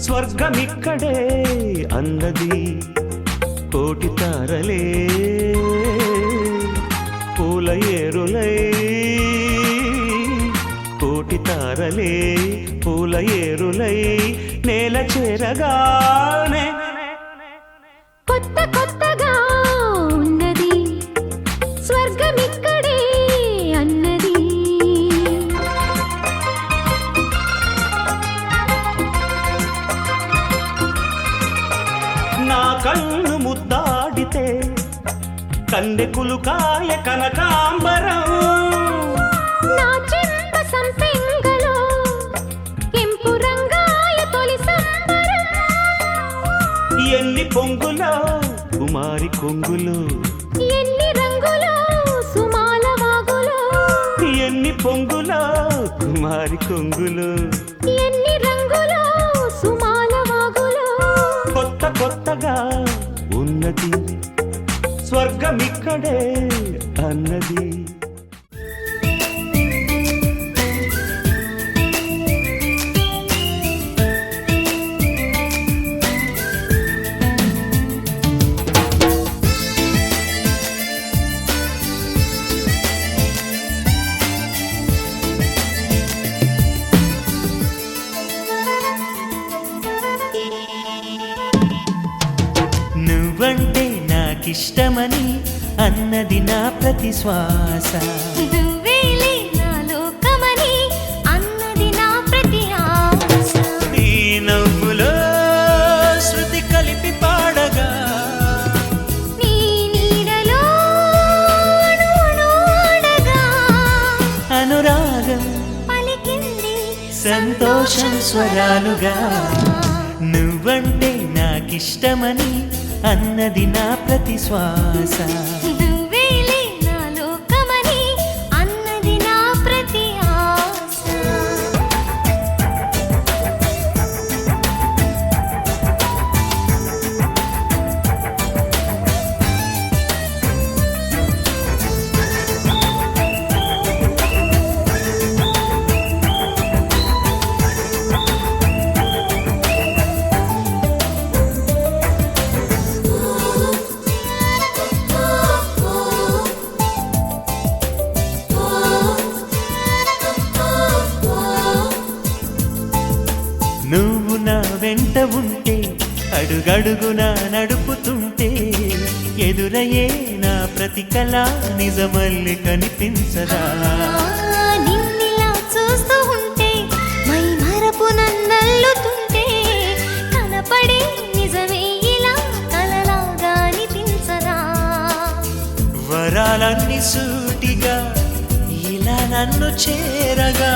స్వర్గమిక్కడే అన్నది కోటి తారలే పూల ఏరులై కోటి తారలే పూల ఏరులై నేల చేరగానే కొత్త కొత్తగా ఉన్నది స్వర్గమిక్కడే అన్నది. నా కన్ను ముద్దాడితే కందెకులు కాయ కనకాంబరం నా చెంప సంపెంగలో కెంపు రంగాయ తొలి సంబరం. ఎన్ని పొంగులో కుమారి కొంగులు ఎన్ని రంగులో సుమాల వాగులో ఎన్ని పొంగులో కుమారి కొంగులు ఎన్ని రంగులో సుమాల వాగులో కొత్త కొత్తగా ఉన్నది స్వర్గమిక్కడే అన్నది. నువ్వంటే నాకిష్టమని అన్నది నా ప్రతి శ్వాస. నువ్వేలే నా లోకమని అన్నది నా ప్రతి ఆశ. నీ నవ్వులో శృతి కలిపి పాడగా నీ నీడలో అణు అణు ఆడగా అనురాగం పలికింది సంతోషం స్వరాలుగా. నువ్వంటే నాకిష్టమని అన్నది నా ప్రతి శ్వాస. నువ్వేలే నా లోకమని అన్నది నా ప్రతి ఆశ. నువ్వు నా వెంట ఉంటే అడుగడుగునా నడుపుతుంటే ఎదురయ్యే నా ప్రతి కళ నిజమల్లి కనిపించదా. నిన్నిలా చూస్తూ ఉంటే మై మరపు నన్నల్లుతుంటే కనపడే నిజమే ఇలా కలలాగా అనిపించదా. వరాలన్నీ సూటిగా ఇలా నన్ను చేరగా